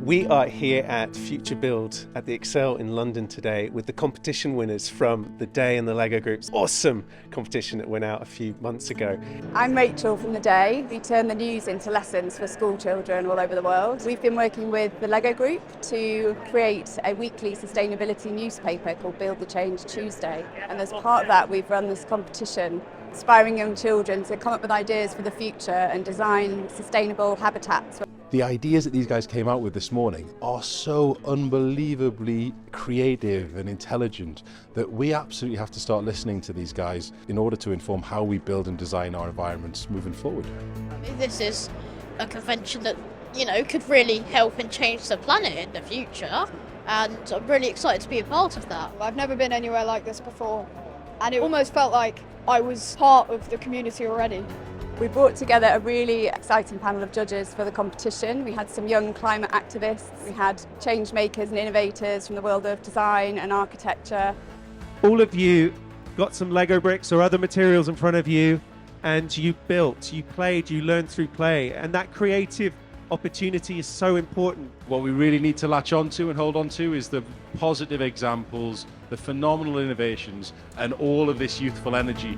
We are here at FutureBuild at the Excel in London today with the competition winners from the Day and the Lego Group's awesome competition that went out a few months ago. I'm Rachel from the Day. We turn the news into lessons for school children all over the world. We've been working with the Lego Group to create a weekly sustainability newspaper called Build the Change Tuesday. And as part of that, we've run this competition inspiring young children to come up with ideas for the future and design sustainable habitats. The ideas that these guys came out with this morning are so unbelievably creative and intelligent that we absolutely have to start listening to these guys in order to inform how we build and design our environments moving forward. This is a convention that, could really help and change the planet in the future, and I'm really excited to be a part of that. I've never been anywhere like this before, and it almost felt like I was part of the community already. We brought together a really exciting panel of judges for the competition. We had some young climate activists, we had change makers and innovators from the world of design and architecture. All of you got some Lego bricks or other materials in front of you, and you built, you played, you learned through play, and that creative opportunity is so important. What we really need to latch onto and hold on to is the positive examples, the phenomenal innovations, and all of this youthful energy.